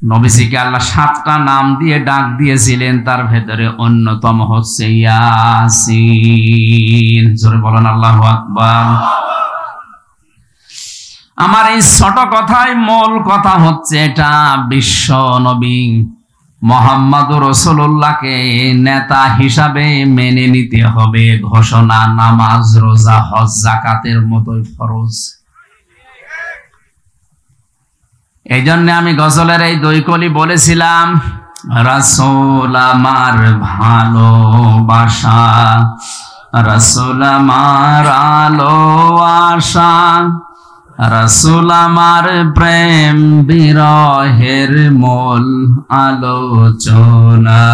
নবীজিকে আল্লাহ 7টা নাম দিয়ে ডাক দিয়েছিলেন, তার ভেতরে অন্যতম হচ্ছে ইয়াসিন। জোরে বলেন আল্লাহু আকবার। আমার এই ছোট কথায় মূল কথা হচ্ছে এটা, বিশ্ব নবী মুহাম্মদুর রাসূলুল্লাহকে নেতা হিসাবে মেনে নিতে হবে। ঘোষণা নামাজ, রোজা, হজ, যাকাতের মতোই ফরজ। এই জন্য আমি গজলের এই 2 কলি বলেছিলাম, রাসূল আমার ভালোবাসা, রাসূল আমার আলো আশা, রাসূল আমার প্রেম বিরহের মূল আলোচনা,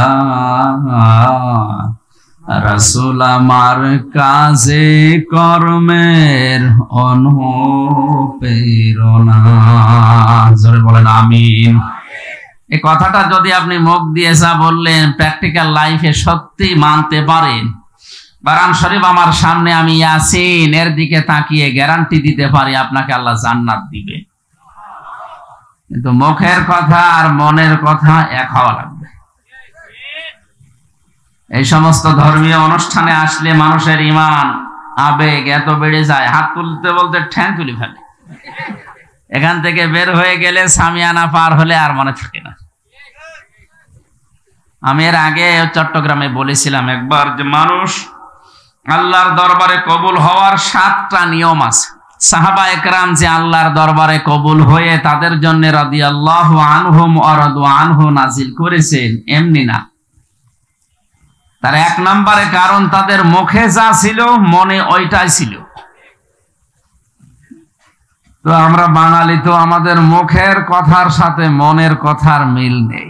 রাসূল আমার কাজে কর্মের অনুপ্রেরণা। জোরে বলেন আমিন। এই কথাটা যদি আপনি মুখ দিয়ে যা বললেন, প্র্যাকটিক্যাল লাইফে সত্যি মানতে পারেন, কোরআন শরীফ আমার সামনে, আমি ইয়াসিন এর দিকে তাকিয়ে গ্যারান্টি দিতে পারি আপনাকে আল্লাহ জান্নাত দিবে। কিন্তু মুখের কথা আর মনের কথা এক হওয়া লাগবে। এই সমস্ত ধর্মীয় অনুষ্ঠানে আসলে মানুষের ঈমান আবেগ এত বেড়ে যায়, হাত তুলতে বলতে ঠ্যাং তুলে ফেলে। এখান থেকে বের হয়ে গেলে সামিয়ানা পার হলে আর মনে থাকে না। আমি এর আগে চট্টগ্রামে বলেছিলাম একবার যে মানুষ আল্লাহর দরবারে কবুল হওয়ার 7টা নিয়ম আছে। সাহাবা একরাম যে আল্লাহর দরবারে কবুল হয়ে তাদের জন্য রাদিয়াল্লাহু আনহুম ওয়া রাদু আনহু নাজিল করেছেন, এমনি না। তার 1 নম্বরে কারণ তাদের মুখে যা ছিল মনে ওইটাই ছিল। তো আমরা বাঙালি তো আমাদের মুখের কথার সাথে মনের কথার মিল নেই।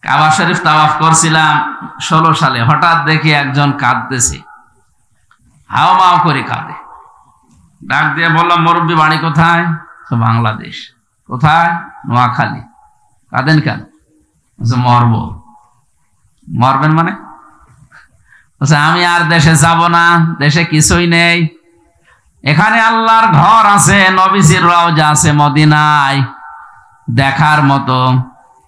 কাবা শরীফ তাওয়াফ করছিলাম 16 সালে, হঠাৎ দেখি একজন কাঁদতেছে, হাওমাও করে কাঁদে। ডাক দিয়ে বললাম, মুরব্বী বাড়ি কোথায়? তো বাংলাদেশ। কোথায়? নোয়াখালী। কাঁদেন কেন? মরবো। মরবেন মানে? আমি আর দেশে যাব না, দেশে কিছুই নেই। এখানে আল্লাহর ঘর আছে, নবীজির রওজা আছে মদিনায়, দেখার মতো,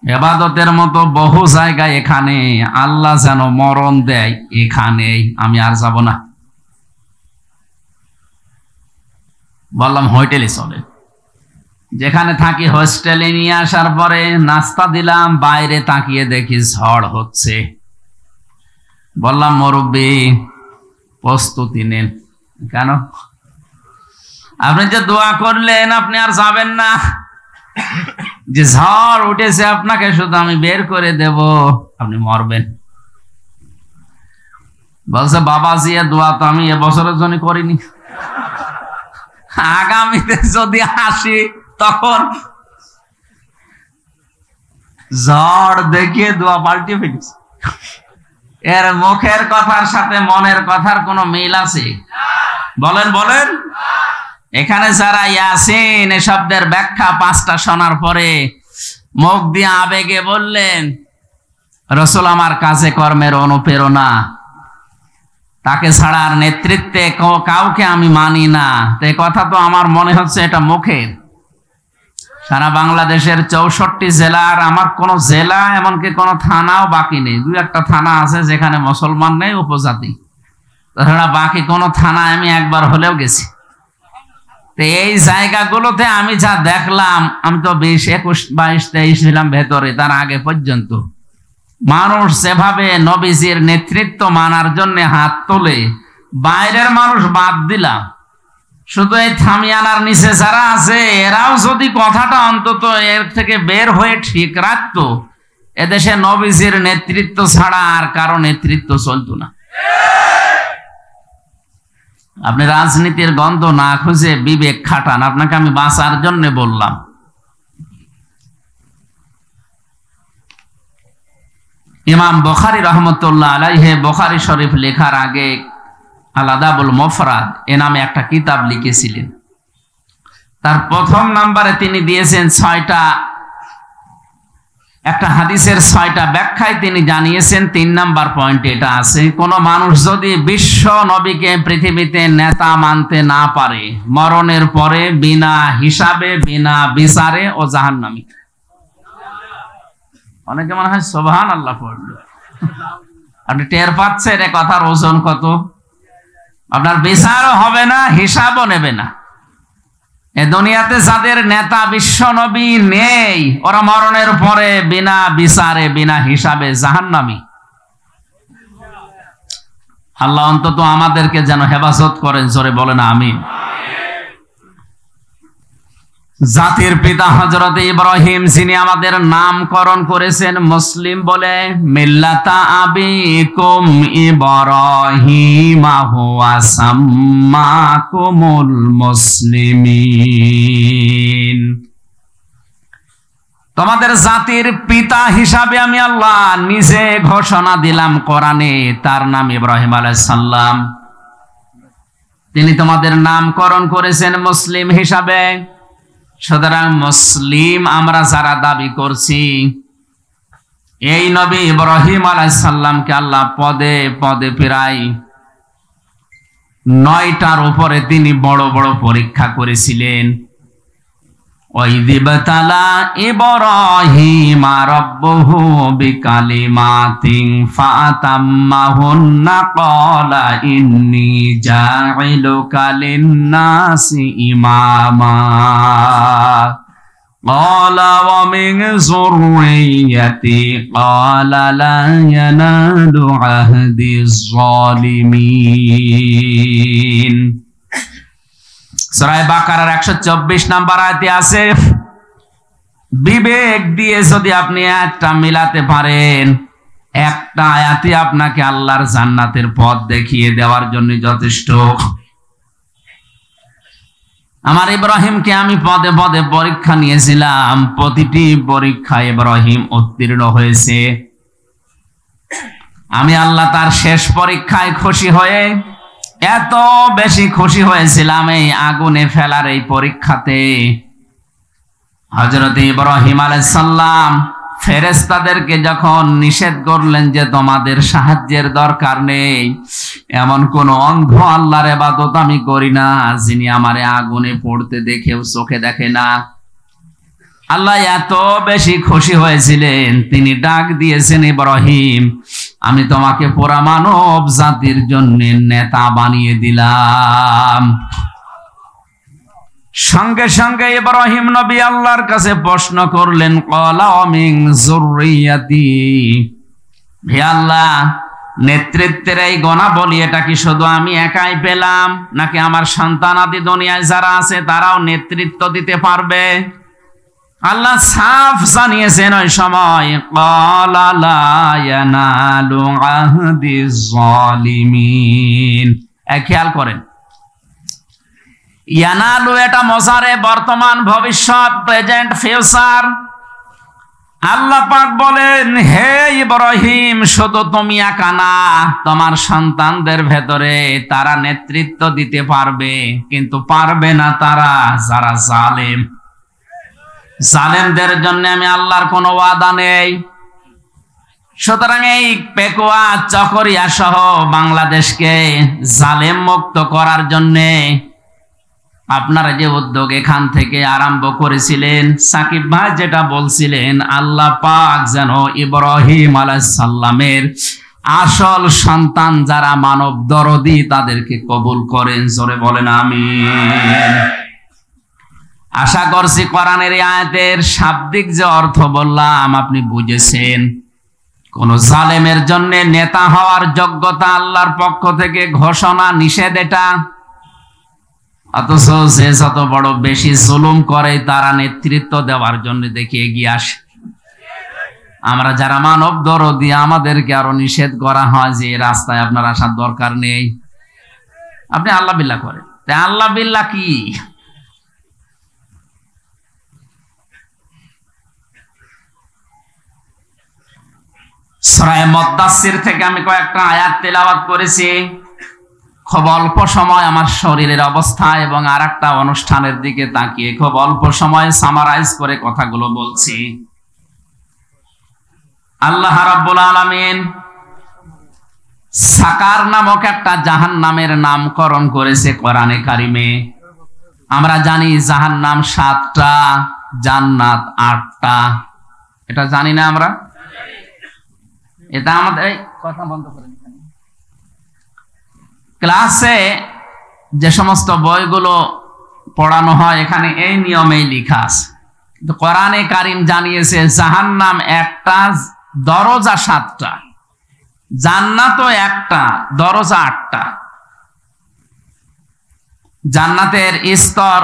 ইবাদতের মতো বহু জায়গায়। এখানে আল্লাহ যেন মরণ দেয়, এখানেই আমি আর যাব না। বললাম হোটেলে চলে। যেখানে থাকি হোস্টেলে নিয়ে আসার পরে নাস্তা দিলাম, বাইরে তাকিয়ে দেখি ঝড় হচ্ছে। বললাম, মুরব্বী প্রস্তুতি নেন। কেন? আপনি যে দোয়া করলেন আপনি আর যাবেন না, যে ঝড় উঠেছে আপনাকে শুধু আমি বের করে দেব, আপনি মরবেন। বলছে, বাবাজি দোয়া তো আমি এবছরের জন্য করিনি, আগামীতে যদি আসি তখন। ঝড় দেখিয়ে দোয়া পাল্টিয়ে ফেলেছে। এর মুখের কথার সাথে মনের কথার কোনো মিল আছে? বলেন বলেন। এখানে যারা ইয়াসিন এ শব্দের ব্যাখ্যা 5টা শোনার পরে মুখ দিয়ে আবেগে বললেন, রাসূল আমার কাজে কর্মের অনুপ্রেরণা, তাকে ছাড়ার নেতৃত্বে কাউকে আমি মানি না, তো কথা তো আমার মনে হচ্ছে এটা মুখের। সারা বাংলাদেশের 64 জেলার আমার কোন জেলা এমনকি কোন থানাও বাকি নেই। 2-1টা থানা আছে যেখানে মুসলমান নেই, উপজাতি। তাছাড়া বাকি কোন থানায় আমি একবার হলেও গেছি। তো এই জায়গাগুলোতে আমি যা দেখলাম, আমি তো 20, 21, 22, 23 ছিলাম ভেতরে, তার আগে পর্যন্ত মানুষ যেভাবে নবীজির নেতৃত্ব মানার জন্য হাত তোলে, বাইরের মানুষ বাদ দিলাম, শুধু এই থামিয়ানার নিচে যারা আছে এরাও যদি কথাটা অন্তত এর থেকে বের হয়ে ঠিক রাখতো, এদেশে নবীজির নেতৃত্ব ছাড়া আর কারো নেতৃত্ব চলতো না। আপনি রাজনীতির গন্ধ না খুঁজে বিবেক খাটান, আপনাকে আমি বাঁচার জন্য বললাম। ইমাম বুখারী রাহমাতুল্লাহ আলাইহি বুখারী শরীফ লেখার আগে আল আদাবুল মুফরাদ এ নামে একটা কিতাব লিখেছিলেন। তার 1ম নম্বরে তিনি দিয়েছেন 6টা, একটা হাদিসের 6টা ব্যাখ্যায় তিনি জানিয়েছেন 3 নাম্বার পয়েন্টে এটা আছে, কোন মানুষ যদি বিশ্ব নবীকে পৃথিবীতে নেতা মানতে না পারে, মরণের পরে বিনা হিসাবে বিনা বিচারে ও জাহান্নামী। অনেকে মনে হয় সুবহানাল্লাহ পড়ল। আপনি টের পাচ্ছেন এ কথার ওজন কত? আপনার বিচারও হবে না, হিসাবও নেবে না। এ দুনিয়াতে যাদের নেতা বিশ্ব নবী নেই, ওরা মরণের পরে বিনা বিচারে বিনা হিসাবে জাহান্নামী। আল্লাহ অন্তত আমাদেরকে যেন হেফাজত করেন, জোরে বলেন আমিন। জাতির পিতা হযরত ইব্রাহিম, যিনি আমাদের নামকরণ করেছেন মুসলিম বলে, মিল্লাতা আবিকুম ইব্রাহিমা হুয়া সাম্মাকুমুল মুসলিমিন। তোমাদের জাতির পিতা হিসাবে আমি আল্লাহ নিজে ঘোষণা দিলাম কোরআনে, তার নাম ইব্রাহিম আলাইহিস সালাম। তিনি তোমাদের নামকরণ করেছেন মুসলিম হিসাবে। সুতরাং মুসলিম আমরা যারা দাবি করছি, এই নবী ইব্রাহিম আলাইহিস সালামকে আল্লাহ পদে পদে প্রায় 9টার উপরে তিনি বড় বড় পরীক্ষা করেছিলেন। ওয়াইযিবতালা ইব্রাহিমা রাব্বুহু বিকালিমাতিন ফাতাম্মাহুন্না ক্বালা ইন্নী জাইলুকা লিন-নাসি ইমামা ক্বালা ওয়া মিন যুররিয়্যাতি ক্বালা লা ইয়ানালু আহদিয যালিমিন। সূরা বাকারার 124 নম্বর আয়াতে আছে, বিবেক দিয়ে যদি আপনি একটা মিলাতে পারেন, একটা আয়াতে আপনাকে আল্লাহর জান্নাতের পথ দেখিয়ে দেওয়ার জন্য যথেষ্ট। আমার ইব্রাহিমকে আমি পদে পদে পরীক্ষা নিয়েছিলাম, প্রতিটি পরীক্ষায় ইব্রাহিম উত্তীর্ণ হয়েছে। আমি আল্লাহ তার শেষ পরীক্ষায় খুশি হয়ে এত বেশি খুশি হয়েছিলাম এই আগুনে ফেলার এই পরীক্ষাতে। হযরত ইব্রাহিম আলাইহিস সালাম ফেরেশতাদেরকে যখন নিষেধ করলেন যে তোমাদের সাহায্যের দরকার নেই, এমন কোন অন্ধ আল্লাহর ইবাদত আমি করি না যিনি আমারে আগুনে পড়তে দেখেও চোখে দেখে না। আল্লাহ এত বেশি খুশি হয়েছিলেন, তিনি ডাক দিয়েছেন, ইব্রাহিম আমি তোমাকে পুরা মানব জাতির জন্য নেতা বানিয়ে দিলাম। সঙ্গে সঙ্গে ইব্রাহিম নবী আল্লাহর কাছে প্রশ্ন করলেন, ক্বালা ওয়া মিন যুররিয়্যাতি, হে আল্লাহ নেতৃত্বের এই গুণাবলী এটা কি শুধু আমি একাই পেলাম, নাকি আমার সন্তানাদি দুনিয়ায় যারা আছে তারাও নেতৃত্ব দিতে পারবে? আল্লাহ সাফ জানিয়েছেন ওই সময়, ক্বালা লা ইয়ানালু আহদিয যালিমিন। খেয়াল করেন, ইয়ানালু এটা মজারে, বর্তমান, ভবিষ্যৎ, প্রেজেন্ট, ফিউচার। আল্লাহ পাক বলেন, হে ইব্রাহিম শুধু তুমি একা না, তোমার সন্তানদের ভেতরে তারা নেতৃত্ব দিতে পারবে, কিন্তু পারবে না তারা যারা জালেম। জালেমদের জন্য আমি আল্লাহর কোনো ওয়াদা নেই। সুতরাং এই পেকুয়া চকরিয়া সহ বাংলাদেশকে জালেম মুক্ত করার জন্য আপনারা যে উদ্যোগ এখান থেকে আরম্ভ করেছিলেন, সাকিব ভাই যেটা বলছিলেন, আল্লাহ পাক যেন ইব্রাহিম আলাইহিস সালামের আসল সন্তান যারা মানব দরদি তাদেরকে কবুল করেন, জোরে বলেন আমিন। আশা করছি কোরআনের এই আয়াতের শাব্দিক যে অর্থ বললাম আপনি বুঝেছেন। কোন জালেমের জন্য নেতা হওয়ার যোগ্যতা আল্লাহর পক্ষ থেকে ঘোষণা নিষেধ এটা। অথচ যে যত বড় বেশি জুলুম করে তারা নেতৃত্ব দেওয়ার জন্য দেখে এগিয়ে আসে। আমরা যারা মানব দরদি আমাদেরকে আরো নিষেধ করা হয় যে রাস্তায় আপনার আসার দরকার নেই, আপনি আল্লাহ বিল্লাহ করেন। আল্লাহ বিল্লাহ কি? সূরা মুদ্দাসসির থেকে আমি কয়েকটা আয়াত তেলাওয়াত করেছি। খুব অল্প সময় আমার শরীরের অবস্থা এবং আরেকটা অনুষ্ঠানের দিকে তাকিয়ে খুব অল্প সময় সামারাইজ করে কথাগুলো বলছি। আল্লাহ রাব্বুল আলামিন সাকার নামক একটা জাহান্নামের নামকরণ করেছে কোরআনে কারিমে। আমরা জানি জাহান্নাম 7টা, জান্নাত 8টা, এটা জানি না আমরা? এটা আমাদের কথা বন্ধ করে ক্লাসে যে সমস্ত বইগুলো পড়ানো হয় এখানে এই নিয়মেই লেখা আছে। কোরআনে কারিম জানিয়েছে জাহান্নাম একটা, দরজা 7টা, জান্নাতও একটা, দরজা 8টা। জান্নাতের স্তর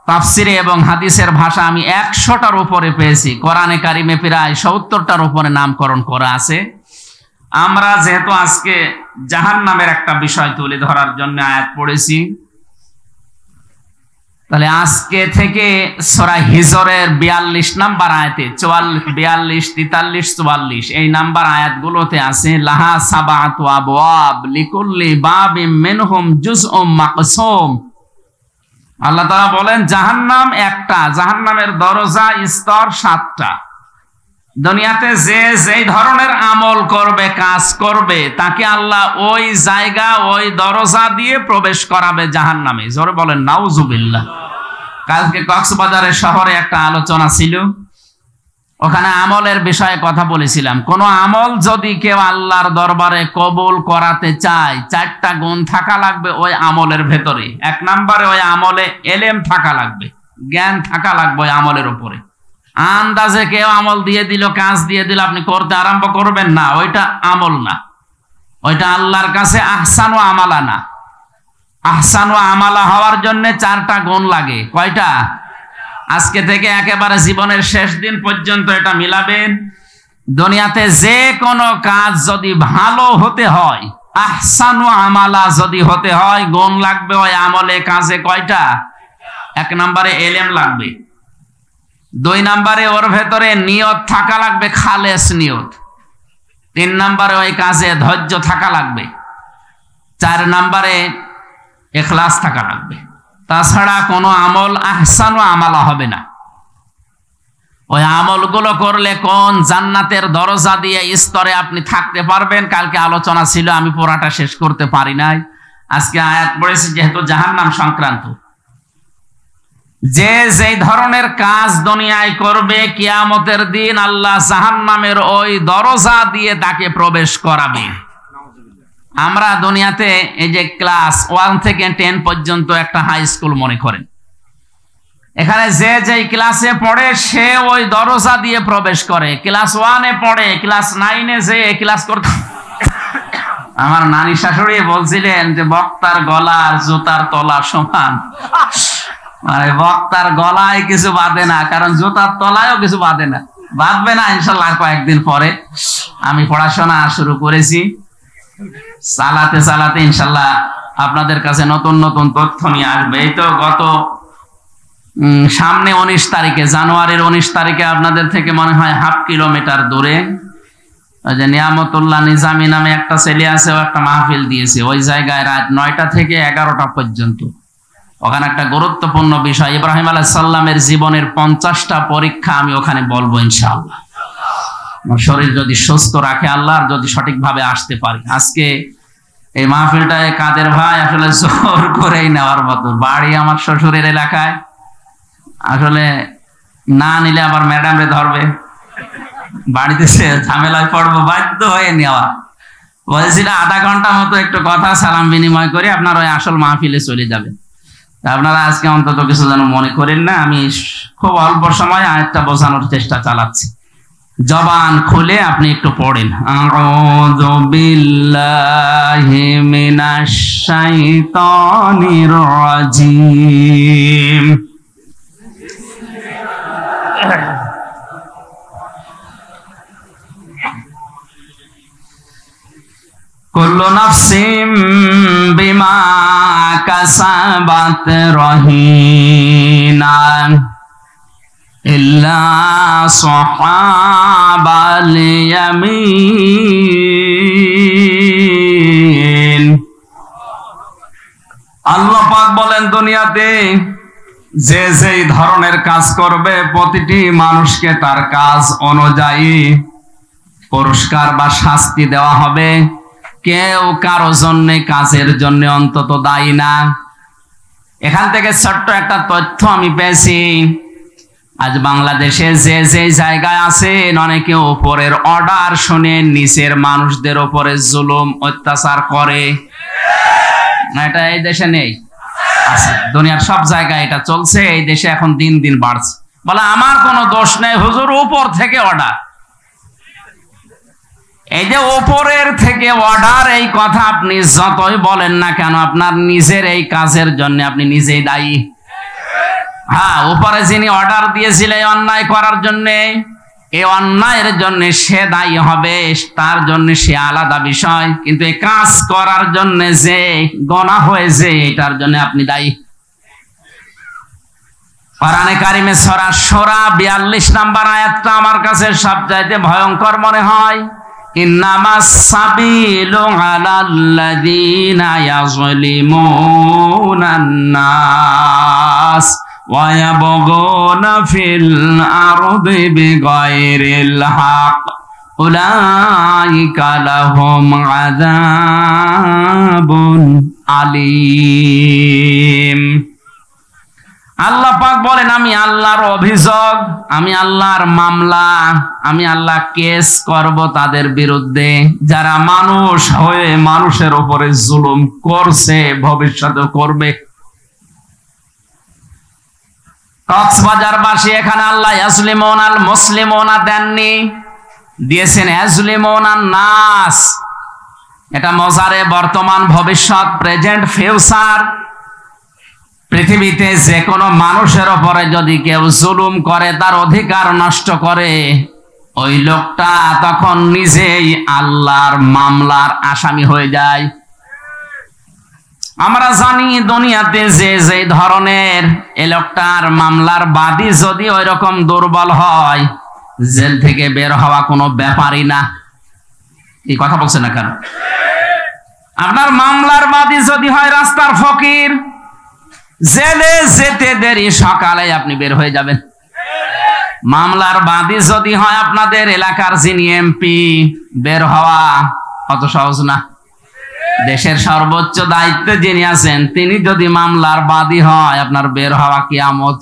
তাফসিরে এবং হাদিসের ভাষা আমি 100টার উপরে পেয়েছি। কোরআনে কারিমে প্রায় 70টার উপরে নামকরণ করা আছে। আমরা যেহেতু আজকে জাহান্নামের একটা বিষয় তুলে ধরার জন্য আয়াত পড়েছি, তাহলে আজকে থেকে সূরা হিজরের 42 নাম্বার আয়াতে 42, 43, 44 এই নাম্বার আয়াতগুলোতে আছে লাহা সাবাতু আবওয়াব লিকুল্লি বাবিম মিনহুম জুজউম মাকসুম। আল্লাহ তাআলা বলেন জাহান্নাম একটা, জাহান্নামের দরজা স্তর 7টা। দুনিয়াতে যে যেই ধরনের আমল করবে, কাজ করবে, তাকে আল্লাহ ওই জায়গা, ওই দরজা দিয়ে প্রবেশ করাবে জাহান্নামে। জোরে বলেন নাউজুবিল্লাহ। কালকে কক্সবাজারের শহরে একটা আলোচনা ছিল, ওখানে আমলের বিষয়ে কথা বলেছিলাম। কোন আমল যদি কেউ আল্লাহর দরবারে কবুল করাতে চায়, 4টা গুণ থাকা লাগবে ওই আমলের ভেতরে। 1 নম্বরে ওই আমলে এলেম থাকা লাগবে, জ্ঞান থাকা লাগবে ওই আমলের উপরে। আন্দাজে কেউ আমল দিয়ে দিল, কাজ দিয়ে দিল, আপনি করতে আরম্ভ করবেন না, ওইটা আমল না, ওইটা আল্লাহর কাছে আহসানু আমালা না। আহসানু আমালা হওয়ার জন্য 4টা গুণ লাগে। কয়টা? আজকে থেকে একেবারে জীবনের শেষ দিন পর্যন্ত এটা মিলাবেন। দুনিয়াতে যে কোনো কাজ যদি ভালো হতে হয়, আহসানু আমালা যদি হতে হয়, গুণ লাগবে ওই আমলে, কাজে। কয়টা? 1 নম্বরে এলেম লাগবে, 2 নম্বরে ওর ভেতরে নিয়ত থাকা লাগবে, খালেস নিয়ত, 3 নম্বরে ওই কাজে ধৈর্য থাকা লাগবে, 4 নম্বরে ইখলাস থাকা লাগবে। তাছাড়া কোনো আমল আহসানু আমালা হবে না। ওই আমলগুলো করলে কোন জান্নাতের দরজা দিয়ে স্তরে আপনি থাকতে পারবেন, কালকে আলোচনা ছিল, আমি পুরাটা শেষ করতে পারি নাই। আজকে আয়াত পড়েছি যেহেতু জাহান্নাম সংক্রান্ত। যে যেই ধরনের কাজ দুনিয়ায় করবে, কিয়ামতের দিন আল্লাহ জাহান্নামের ওই দরজা দিয়ে তাকে প্রবেশ করাবে। আমরা দুনিয়াতে এই যে ক্লাস 1 থেকে 10 পর্যন্ত একটা হাই স্কুল মনে করেন, এখানে যে যেই ক্লাসে পড়ে সে ওই দরজা দিয়ে প্রবেশ করে। ক্লাস 1-এ পড়ে, ক্লাস 9-এ যে ক্লাস করতে, আমার নানি শাশুড়ি বলছিলেন যে বক্তার গলা আর জুতার তলা সমান। মানে বক্তার গলায় কিছু বাঁধে না, কারণ জুতার তলায়ও কিছু বাঁধে না, বাঁধবে না ইনশাল্লাহ কয়েকদিন পরে। আমি পড়াশোনা শুরু করেছি, চালাতে চালাতে ইনশাল্লাহ আপনাদের কাছে নতুন নতুন তথ্য নিয়ে আসবে। এই তো গত সামনে 19 তারিখে, জানুয়ারির 19 তারিখে আপনাদের থেকে মনে হয় 1/2 কিলোমিটার দূরে ওই যে নিয়ামতুল্লাহ নিজামী নামে একটা ছেলে আছে, ও একটা মাহফিল দিয়েছে। ওই জায়গায় রাত 9টা থেকে 11টা পর্যন্ত। ওখানে একটা গুরুত্বপূর্ণ বিষয়, ইব্রাহিম আলাইহিস সালামের জীবনের 50টা পরীক্ষা আমি ওখানে বলবো ইনশাআল্লাহ। আমার শরীর যদি সুস্থ রাখে আল্লাহ, আর যদি সঠিকভাবে আসতে পারি। আজকে এই মাহফিলটায় কাদের ভাই আসলে জোর করেই নেওয়ার মতো। বাড়ি আমার শ্বশুরের এলাকায়, আসলে না নিলে আবার ম্যাডামরে ধরবে, বাড়িতে সে ঝামেলায় পড়বো, বাধ্য হয়ে নেওয়া। বলছিল আধা ঘন্টা মতো একটু কথা সালাম বিনিময় করে আপনার ওই আসল মাহফিলে চলে যাবে। আপনারা আজকে অন্তত কিছু যেন মনে করেন না, আমি খুব অল্প সময় আয়াতটা বোঝানোর চেষ্টা চালাচ্ছি। জবান খুলে আপনি একটু পড়েন, আউযু বিল্লাহি মিনাশ শাইতানির রাজিম। কুল্লু নাফসিম বিমা কাসাবাত রহিনা ইল্লা সাহাবাল ইয়ামিন। আল্লাহ পাক বলেন দুনিয়াতে যে যেই ধরনের কাজ করবে, প্রতিটি মানুষকে তার কাজ অনুযায়ী পুরস্কার বা শাস্তি দেওয়া হবে। কেউ কারো জন্য, কাজের জন্য অন্তত দায়ী না। এখান থেকে ছোট্ট একটা তথ্য আমি পেয়েছি আজ বাংলাদেশে যে যে জায়গায় আছেন অনেকে উপরের অর্ডার শুনে নিচের মানুষদের উপরে জুলুম অত্যাচার করে, এটা এই দেশে নেই? আছে, দুনিয়ার সব জায়গায় এটা চলছে। এই দেশে এখন দিন দিন বাড়ছে। বলে আমার কোনো দোষ নেই হুজুর, উপর থেকে অর্ডার। এই যে উপরের থেকে অর্ডার, এই কথা আপনি যতই বলেন না কেন আপনার নিজের এই কাজের জন্য আপনি নিজেই দায়ী। হ্যাঁ, উপরে যিনি অর্ডার দিয়েছিলেন অন্যায় করার জন্য, এই অন্যায়ের জন্য সে দায়ী হবে, তার জন্য সে আলাদা বিষয়, কিন্তু এই কাজ করার জন্য যে গুনাহ হয়েছে এটার জন্য আপনি দায়ী। কোরআনে কারিমে সূরা শূরা 42 নম্বর আয়াতটা আমার কাছে সবচাইতে ভয়ঙ্কর মনে হয়। ইন্নামাস সাবিলু আলাল্লাযীনা ইয়াযলিমুনান নাস ওয়া ইয়াবগুনা ফিল আরদি বিগাইরিল হক উলাইকা লাহুম আযাবুন আলীম। আল্লাহ পাক বলেন, আমি আল্লাহর অভিযোগ, আমি আল্লাহর মামলা, আমি আল্লাহ কেস করব তাদের বিরুদ্ধে যারা মানুষ হয়ে মানুষের উপরে জুলুম করছে, ভবিষ্যতে করবে। কক্সবাজারবাসী এখানে আল্লাহ ইয়াজলিমুন আল মুসলিমুনা দেননি, দিয়েছেন ইয়াজলিমুন আন নাস। এটা মজারে বর্তমান, ভবিষ্যৎ, প্রেজেন্ট, ফিউচার। পৃথিবীতে যে কোনো মানুষের উপরে যদি কেউ জুলুম করে, তার অধিকার নষ্ট করে, ওই লোকটা তখন নিজেই আল্লাহর মামলার আসামি হয়ে যায়। আমরা জানি দুনিয়াতে যে যে ধরনের, এই লোকটার মামলার বাদী যদি ওই রকম দুর্বল হয়, জেল থেকে বের হওয়া কোনো ব্যাপারই না। এই কথা বলছে না কেন? আপনার মামলার বাদী যদি হয় রাস্তার ফকির, জেলে যেতে দেরি, সকালে আপনি বের হয়ে যাবেন। মামলার বাদী যদি হয় আপনাদের এলাকার যিনি এমপি, বের হওয়া অত সহজ না। দেশের সর্বোচ্চ দায়িত্বে যিনি আছেন তিনি যদি মামলার বাদী হয়, আপনার বের হওয়া কিয়ামত।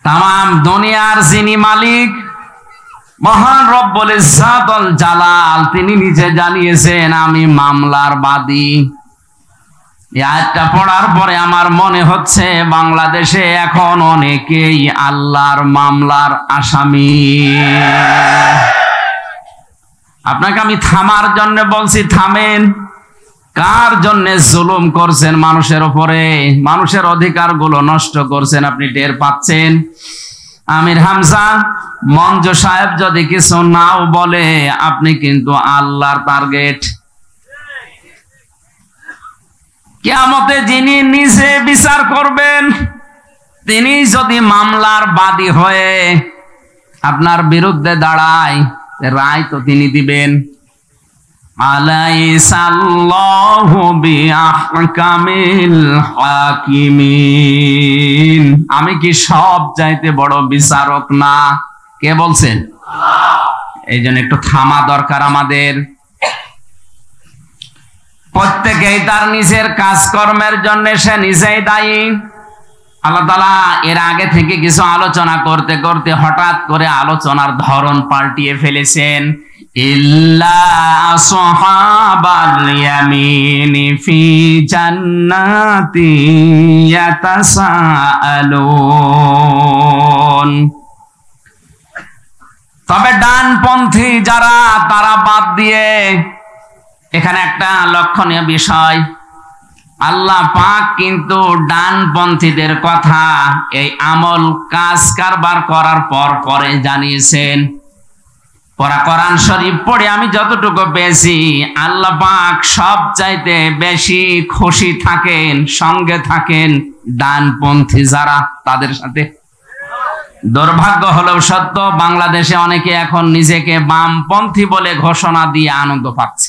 তামাম দুনিয়ার যিনি মালিক, মহান রব্বুল ইজ্জাত ওয়াল জালাল, তিনি নিজে জানিয়েছেন আমি মামলার বাদী। এই আয়াতটা পড়ার পরে আমার মনে হচ্ছে বাংলাদেশে এখন অনেকেই আল্লাহর মামলার আসামি। আপনাকে আমি থামার জন্য বলছি, থামেন। কার জন্য জুলুম করছেন মানুষের উপরে, মানুষের অধিকার গুলো নষ্ট করছেন, আপনি টের পাচ্ছেন। আমির হামজা মঞ্জু সাহেব যদি কিছু নাও বলে, আপনি কিন্তু আল্লাহর টার্গেট। কিয়ামতে যিনি নিজে বিচার করবেন, তিনি যদি মামলার বাদী হয়ে আপনার বিরুদ্ধে দাঁড়ায়, রায় তো তিনি দিবেন। আলাইসাল্লাহু বিআহকামিল হাকিমিন, আমি কি সব চাইতে বড় বিচারক না? কে বলছেন? এই জন্য একটু থামা দরকার আমাদের। প্রত্যেকেই তার নিজের কাজকর্মের জন্য সে নিজেই দায়ী। আল্লাহ তাআলা এর আগে থেকে কিছু আলোচনা করতে করতে হঠাৎ করে আলোচনার ধরন পাল্টিয়ে ফেলেছেন। ইল্লা আসহাবাল ইয়ামিনি ফি জান্নাতি ইয়াতাসাআলুন, তবে ডানপন্থী যারা, তারা বাদ দিয়ে। এখানে একটা লক্ষণীয় বিষয়, আল্লাহ পাক কিন্তু ডানপন্থীদের কথা এই আমল কাজ কারবার করার পর পরে জানিয়েছেন। কোরআন শরীফ পড়ে আমি যতটুকু পেয়েছি, আল্লাহ পাক সব চাইতে বেশি খুশি থাকেন, সঙ্গে থাকেন ডানপন্থী যারা, তাদের সাথে। দুর্ভাগ্য হলেও সত্য, বাংলাদেশে অনেকে এখন নিজেকে বামপন্থী বলে ঘোষণা দিয়ে আনন্দ পাচ্ছে।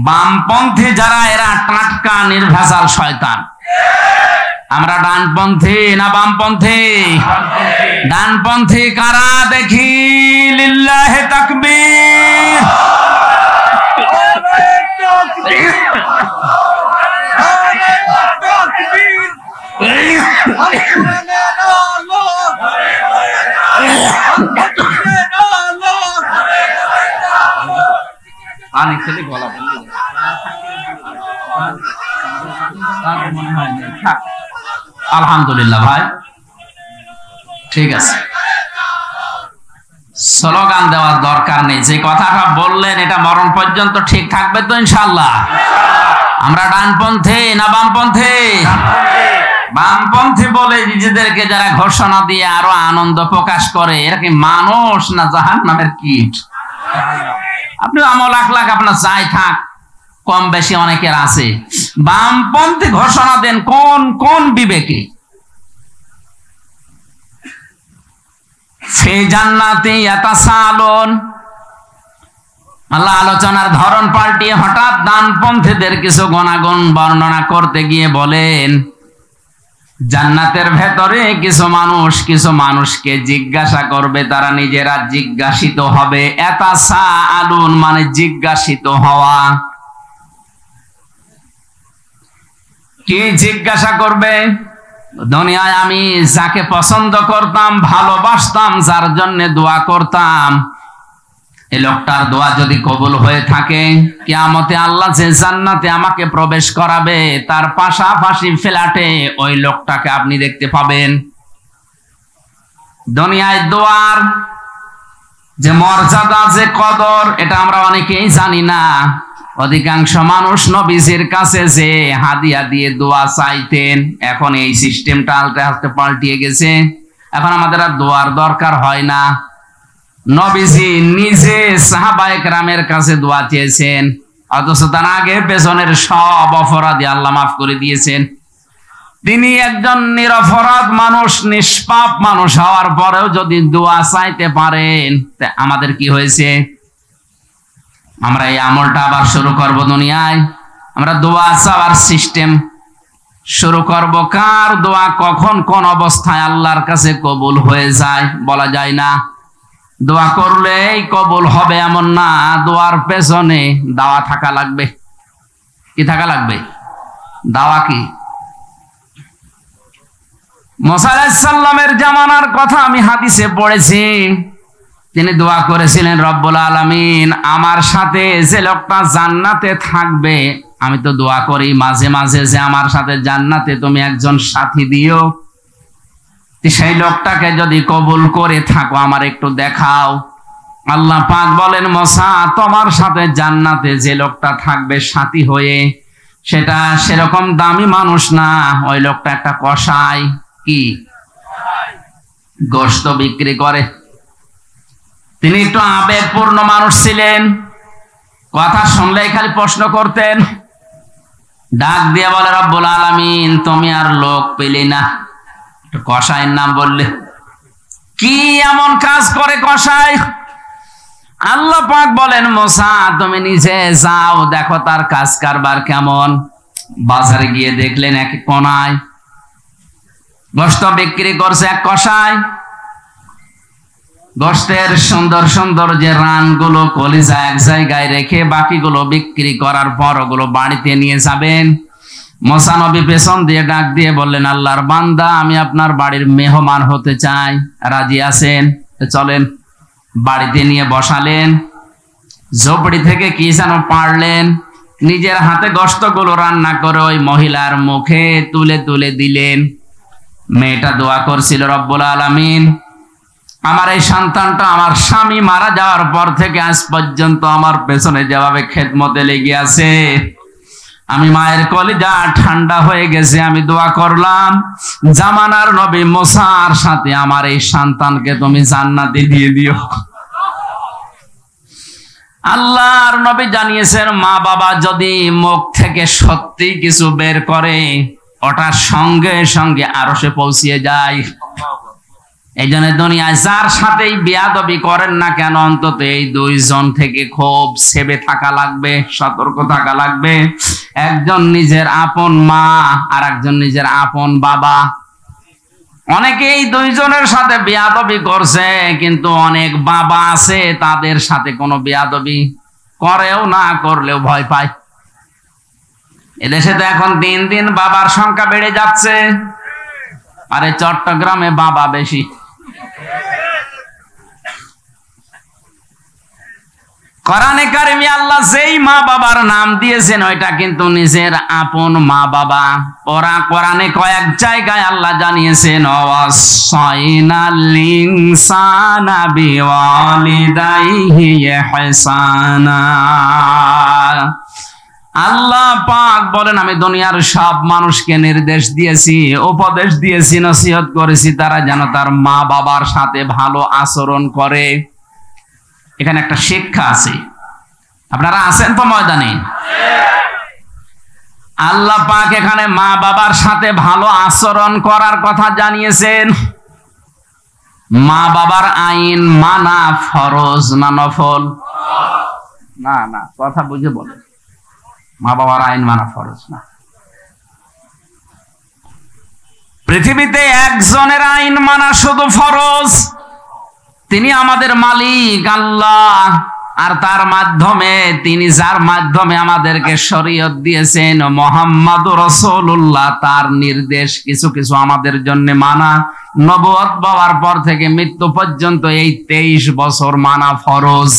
বামপন্থী যারা, এরা টাটকা নির্ভেজাল শয়তান। আমরা ডানপন্থী না বামপন্থী? ডানপন্থী কারা দেখি? লিল্লাহি তাকবীর। পানি খেলে গলা আলহামদুলিল্লাহ ভাই, ঠিক আছে, স্লোগান দেওয়ার দরকার নেই। যে কথাটা বললেন এটা মরণ পর্যন্ত ঠিক থাকবে তো ইনশাআল্লাহ? আমরা ডানপন্থী না বামপন্থী? বামপন্থী বলে নিজেদেরকে যারা ঘোষণা দিয়ে আরো আনন্দ প্রকাশ করে, এরা কি মানুষ না জাহান্নামের কীট? আপনি আমল লাখ আপনার চাই থাক, কম বেশি অনেকের আছে। বামপন্থী ঘোষণা দেন কোন কোন বিবেকে? ফি জান্নাতি ইয়াতাসালুন। আল্লাহ আলোচনার ধরন পাল্টিয়ে হঠাৎ ডানপন্থীদের কিছু গুণাগুণ বর্ণনা করতে গিয়ে বলেন, জান্নাতের ভেতরে কিছু মানুষকে জিজ্ঞাসা করবে, তারা নিজেরা জিজ্ঞাসিত হবে। ইয়াতাসালুন মানে জিজ্ঞাসিত হওয়া। কি জিজ্ঞাসা করবে? দুনিয়ায় আমি যাকে পছন্দ করতাম, ভালোবাসতাম, যার জন্য দোয়া করতাম, এই লোকটার দোয়া যদি কবুল হয়ে থাকে, কিয়ামতে আল্লাহ যে জান্নাতে আমাকে প্রবেশ করাবে, তার পাশাপাশি ফ্ল্যাটে ওই লোকটাকে আপনি দেখতে পাবেন। দুনিয়ায় দোয়ার যে মর্যাদা, যে কদর, এটা আমরা অনেকেই জানি না। অধিকাংশ মানুষ নবীজির কাছে যে হাদিয়া দিয়ে দোয়া চাইতেন, এখন এই সিস্টেমটা আস্তে আস্তে পাল্টিয়ে গেছে। এখন আমাদের আর দোয়ার দরকার হয় না। নবীজি নিজে সাহাবায়ে কেরামের কাছে দোয়া চেয়েছেন, অথচ তার আগে পেছনের সব অপরাধী আল্লাহ মাফ করে দিয়েছেন। তিনি একজন নিরপরাধ মানুষ, নিষ্পাপ মানুষ হওয়ার পরেও যদি দোয়া চাইতে পারেন, আমাদের কি হয়েছে? আমরা এই আমলটা আবার শুরু করব দুনিয়ায়। আমরা দোয়া চাওয়ার সিস্টেম শুরু করব। কার দোয়া কখন কোন অবস্থায় আল্লাহর কাছে কবুল হয়ে যায় বলা যায় না। দোয়া করলেই কবুল হবে এমন না, দোয়ার পেছনে দাওয়া থাকা লাগবে। কি থাকা লাগবে? দাওয়া কি? মুসা আলাইহিস সালামের জামানার কথা আমি হাদিসে পড়েছি। তিনি দোয়া করেছিলেন, রব্বুল আলামিন আমার সাথে যে লোকটা জান্নাতে থাকবে, আমি তো দোয়া করি মাঝে মাঝে যে আমার সাথে জান্নাতে তুমি একজন সাথী দিও, সেই লোকটাকে যদি কবুল করে থাকো আমার একটু দেখাও। আল্লাহ পাক বলেন, মুসা তোমার সাথে জান্নাতে যে লোকটা থাকবে সাথী হয়ে, সেটা সেরকম দামি মানুষ না, ওই লোকটা একটা কসাই। কি? গোশত বিক্রি করে। তিনি একটু আবেগপূর্ণ মানুষ ছিলেন, কথা শুনলেই খালি প্রশ্ন করতেন। ডাক দিয়ে বলে, রব্বুল আলামিন তুমি আর লোক পেলে না, কসাইয়ের নাম বললে। কি এমন কাজ করে কসাই? আল্লাহ পাক বলেন, মুসা তুমি নিজে যাও, দেখো তার কাজ কারবার কেমন। বাজারে গিয়ে দেখলেন এক কোনায় গোশত বিক্রি করছে এক কসাই। গোশতের সুন্দর সুন্দর যে রানগুলো, কলিজা এক জায়গায় রেখে বাকিগুলো বিক্রি করার পর ওগুলো বাড়িতে নিয়ে যাবেন। মুসা নবী পেছন দিয়ে ডাক দিয়ে বললেন, আল্লাহর বান্দা আমি আপনার বাড়ির মেহমান হতে চাই, রাজি আছেন? চলেন। বাড়িতে নিয়ে বসালেন, ঝোপড়ি থেকে কি যেন পারলেন, নিজের হাতে গোশতগুলো রান্না করে ওই মহিলার মুখে তুলে তুলে দিলেন। মেয়েটা দোয়া করছিল, রব্বুল আলামিন আমার এই সন্তানটা আমার স্বামী মারা যাওয়ার পর থেকে আজ পর্যন্ত আমার পেছনে যেভাবে খেদমতে লেগে আছে, আমি মায়ের কলিজা ঠান্ডা হয়ে গেছে। আমি দোয়া করলাম, জামানার নবী মুসার সাথে আমার এই সন্তানকে তুমি জান্নাতে দিয়ে দিও। আল্লাহর নবী জানিয়েছেন, মা বাবা যদি মুখ থেকে সত্যি কিছু বের করে, ওটার সঙ্গে সঙ্গে আরশে পৌঁছিয়ে যায়। এই জন্য দুনিয়ায় যার সাথেই বেয়াদবি করেন না কেন, অন্তত এই দুইজন থেকে খুব সেবে থাকা লাগবে, সতর্ক থাকা লাগবে। একজন নিজের আপন মা আর একজন নিজের আপন বাবা। অনেকেই দুইজনের সাথে বেয়াদবি করছে, কিন্তু অনেক বাবা আছে তাদের সাথে কোনো বেয়াদবি করেও না, করলেও ভয় পায়। এদেশে তো এখন দিন দিন বাবার সংখ্যা বেড়ে যাচ্ছে। আরে চট্টগ্রামে বাবা বেশি। কোরআনে কারিমে আল্লাহ যেই মা বাবার নাম দিয়েছেন ওইটা কিন্তু নিজের আপন মা বাবা। ওরা কোরআনে কয়েক জায়গায় আল্লাহ জানিয়েছেন ওয়াসাইনাল ইনসানা বিওয়ালিদাইহি ইহসানা। আল্লাহ পাক বলেন আমি দুনিয়ার সব মানুষকে নির্দেশ দিয়েছি, উপদেশ দিয়েছি, নসিহত করেছি তারা যেন তার মা বাবার সাথে ভালো আচরণ করে। এখানে একটা শিক্ষা আছে, আপনারা আছেন তো ময়দানে? আল্লাহ পাক এখানে মা বাবার সাথে ভালো আচরণ করার কথা জানিয়েছেন। মা বাবার আইন মানা ফরজ না নফল? না না, কথা বুঝে বলে। মা বাবার আইন মানা ফরজ না। পৃথিবীতে একজনের আইন মানা শুধু ফরজ, তিনি আমাদের মালিক আল্লাহ। আর তার মাধ্যমে, তিনি যার মাধ্যমে আমাদেরকে শরীয়ত দিয়েছেন মুহাম্মাদুর রাসূলুল্লাহ, তার নির্দেশ কিছু কিছু আমাদের জন্য মানা নবুয়ত পাওয়ার পর থেকে মৃত্যু পর্যন্ত এই 23 বছর মানা ফরজ।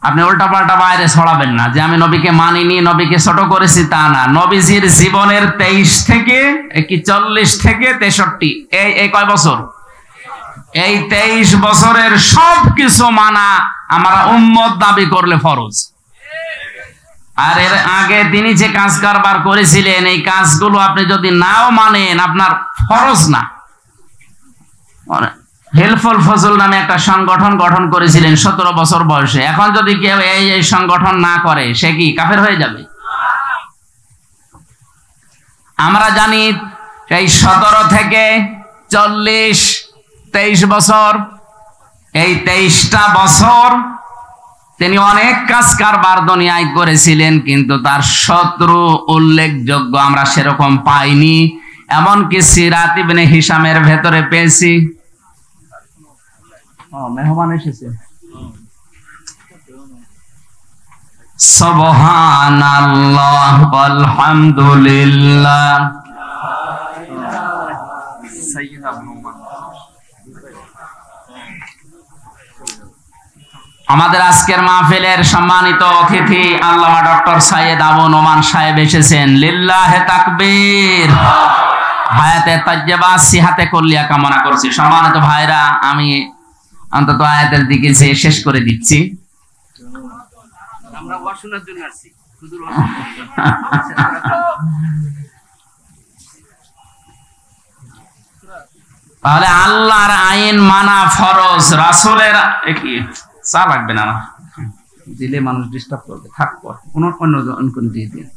আপনি উল্টাপাল্টা বাইরে ছড়াবেন না যে আমি নবীকে মানিনি, নবীকে ছোট করেছি, তা না। নবীজির জীবনের 23 থেকে 40 থেকে 63 এই কয় বছর? এই 23 বছরের সব কিছু মানা আমরা উম্মত দাবি করলে ফরজ। আর এর আগে তিনি যে কাজ কারবার করেছিলেন এই কাজগুলো আপনি যদি নাও মানেন আপনার ফরজ না। হেল্পফুল ফজল নামে একটা সংগঠন গঠন করেছিলেন 17 বছর বয়সে। এখন যদি কেউ এই সংগঠন না করে সে কি কাফের হয়ে যাবে? আমরা জানি এই 17 থেকে 40 23 বছর, এই 23টা বছর তিনি অনেক কাজ কারবার দুনিয়ায় করেছিলেন, কিন্তু তার শত্রু উল্লেখযোগ্য আমরা সেরকম পাইনি। এমনকি সিরাত ইবনে হিশামের ভেতরে পেয়েছি। মেহমান এসেছে। সুবহানাল্লাহ আলহামদুলিল্লাহ। আমাদের আজকের মাহফিলের সম্মানিত অতিথি আল্লামা ডক্টর সৈয়দ আবু নোমান সাহেব এসেছেন। লিল্লাহে তাকবীর। হায়াতে তাজ্জাবা সিহাতে কুল্লিয়া কামনা করছি। সম্মানিত ভাইরা, আমি অন্তত আয়াতের দিকে যে শেষ করে দিচ্ছি। আমরা ওয়াশনার জন্য আসছি, তাহলে আল্লাহর আইন মানা ফরজ, রাসূলের কি চা লাগবে না দিলে মানুষ ডিস্টার্ব করবে, থাকবো অন্য দিয়ে দিন।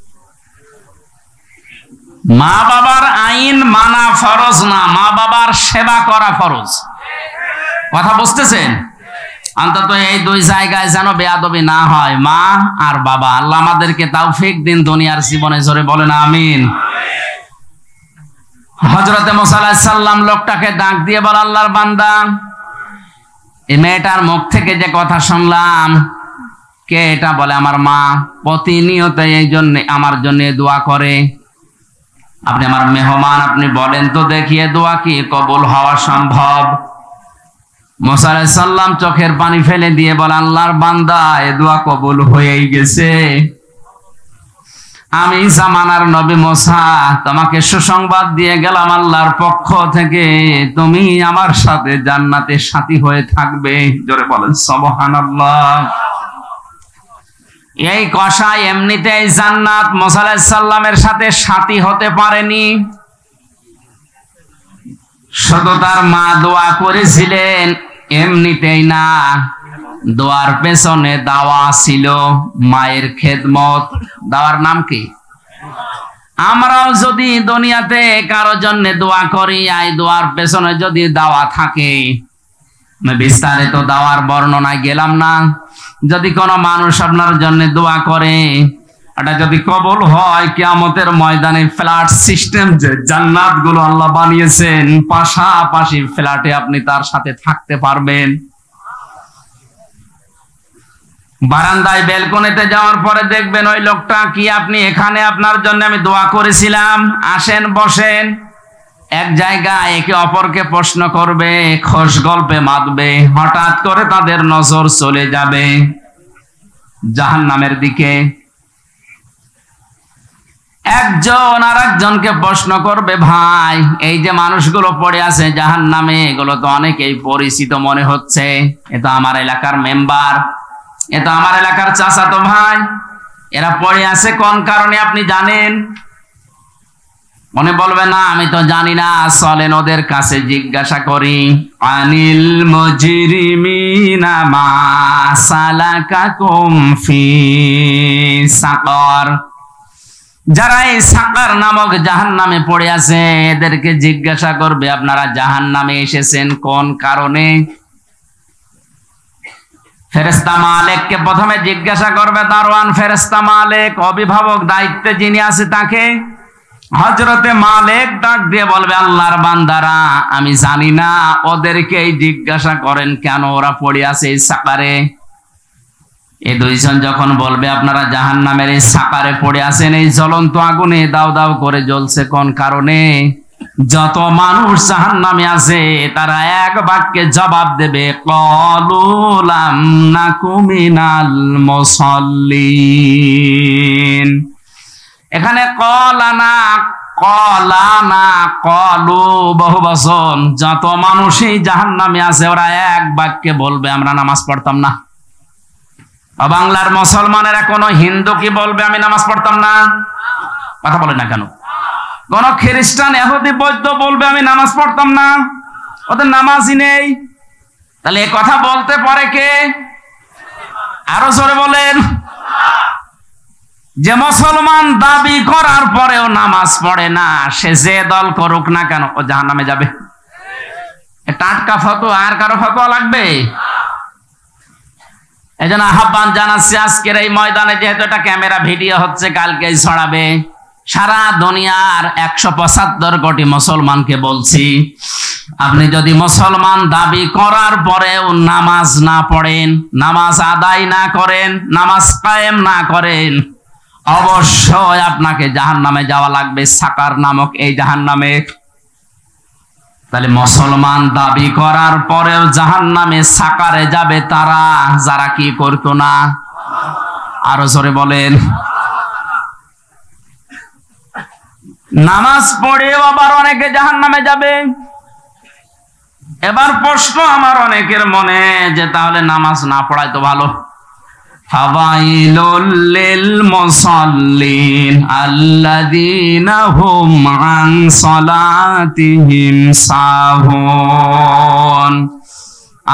মা বাবার আইন মানা ফরজ না, মা বাবার সেবা করা ফরজ। কথা বুঝতেছেন? অন্তত এই দুই জায়গায় যেন বেয়াদবি না হয়, মা আর বাবা। আল্লাহ আমাদেরকে তৌফিক দিন দুনিয়ার জীবনে, জোরে বলেন আমিন। হযরতে মুসা আলাইহিস সালাম লোকটাকে ডাক দিয়ে বলে, আল্লাহর বান্দা, এই মেয়েটার মুখ থেকে যে কথা শুনলাম, কে এটা? বলে আমার মা। প্রতিনিয়ত এই জন্য আমার জন্য দোয়া করে। আপনি আমার মেহমান, আপনি বলেন তো দেখিয়ে দোয়া কি কবুল হওয়া সম্ভব? মুসা আলাইহিস সালাম চোখের পানি ফেলে দিয়ে বলে, আল্লাহর বান্দা, এ দোয়া কবুল হয়েই গেছে। আমি জামানার নবী মুসা তোমাকে সুসংবাদ দিয়ে গেলাম আল্লাহর পক্ষ থেকে, তুমি আমার সাথে জান্নাতে সাথী হয়ে থাকবে। জোরে বলেন সুবহানাল্লাহ। এই কসাই এমনিতেই জান্নাত মুসা আলাইহিস সালামের সাথে সাথী হতে পারেনি, শুধু তার মা দোয়া করেছিলেন এমনিতেই না, দোয়ার পেছনে দাওয়া ছিল, মায়ের খেদমত। দাওয়ার নাম কি? আমরাও যদি দুনিয়াতে কারো জন্য দোয়া করি, এই দোয়ার পেছনে যদি দাওয়া থাকে, বিস্তারিত দাওয়ার বর্ণনায় গেলাম না। যদি কোনো মানুষ আপনার জন্য দোয়া করে, এটা যদি কবুল হয়, কিয়ামতের ময়দানে ফ্ল্যাট সিস্টেম যে জান্নাত গুলো আল্লাহ বানিয়েছেন, পাশাপাশি ফ্ল্যাটে আপনি তার সাথে থাকতে পারবেন। বারান্দায় বেলকনিতে যাওয়ার পরে দেখবেন ওই লোকটা কি আপনি এখানে, আপনার জন্য আমি দোয়া করেছিলাম, আসেন বসেন। এক জায়গায় একে অপরকে প্রশ্ন করবে, খোশ গল্পে মাতবে, হঠাৎ করে তাদের নজর চলে যাবে জাহান্নামের দিকে। একজন আর একজনকে প্রশ্ন করবে, ভাই এই যে মানুষগুলো পড়ে আছে জাহান্নামে, এগুলো তো অনেকেই পরিচিত মনে হচ্ছে, এ তো আমার এলাকার মেম্বার, এ তো আমার এলাকার চাচাতো ভাই, এরা পড়ে আছে কোন কারণে আপনি জানেন? মনে বলবে না আমি তো জানি না, চলেন ওদের কাছে জিজ্ঞাসা করি। আনিল মুজরিমিনা মা সালাকাকুম ফি সাকার, যারা এই সাকার নামক জাহান্নামে পড়ে আছে এদেরকে জিজ্ঞাসা করবে আপনারা জাহান্নামে এসেছেন কোন কারণে। ফেরেশতা মালিককে প্রথমে জিজ্ঞাসা করবে, দারওয়ান ফেরেশতা মালিক, অভিভাবক দায়িত্বে যিনি আছে তাকে। হযরতে মালিক ডাক দিয়ে বলবে, আল্লাহর বান্দারা আমি জানি না, ওদেরকেই জিজ্ঞাসা করেন কেন ওরা পড়ে আছে এই সাকারে। এই দুইজন যখন বলবে আপনারা জাহান্নামের এই সাকারে পড়ে আছেন, এই জ্বলন্ত আগুনে দাও দাও করে জ্বলছে কোন কারণে, যত মানুষ জাহান্নামে আছে তারা এক বাক্যে জবাব দেবে, ক্বালু লাম নাকু মিনাল মুসাল্লিন। এখানে ক্বালানা ক্বালানা ক্বালু বহুবচন, যত মানুষই জাহান্নামে আছে ওরা এক বাক্যে বলবে আমরা নামাজ পড়তাম না। বাংলার মুসলমানেরা কোন হিন্দু কি বলবে আমি নামাজ পড়তাম না? কথা বলে না কেন? কোন খ্রিস্টান ইহুদি বৌদ্ধ বলবে আমি নামাজ পড়তাম না? ওদের নামাজই নেই। তাহলে এই কথা বলতে পারে কে? আরো জোরে বলেন। যে মুসলমান দাবি করার পরেও নামাজ পড়ে না, সে যে দল করুক না কেন ও জাহান্নামে যাবে। টাটকা ফতোয়া, আর কারো ফতোয়া লাগবে? এই জন্য আহ্বান জানাচ্ছি আজকের এই ময়দানে, যেহেতু এটা ক্যামেরা ভিডিও হচ্ছে, কালকেই ছড়াবে, সারা দুনিয়ার 175 কোটি মুসলমানকে বলছি, আপনি যদি মুসলমান দাবি করার পরেও নামাজ না পড়েন, নামাজ আদায় না করেন, নামাজ কায়েম না করেন, অবশ্যই আপনাকে জাহান্নামে যাওয়া লাগবে, সাকার নামক এই জাহান্নামে। তাহলে মুসলমান দাবি করার পরেও জাহান্নামে সাকারে যাবে তারা যারা কি করতো না। আরো জোরে বলেন। নামাজ পড়েও আবার অনেকে জাহান্নামে যাবে। এবার প্রশ্ন আমার অনেকের মনে, যে তাহলে নামাজ না পড়াই তো ভালো। ফাওয়াইলুল লিল মুসাল্লিন আল্লাযীনা হুম আন সালাতিহিম সাহুন।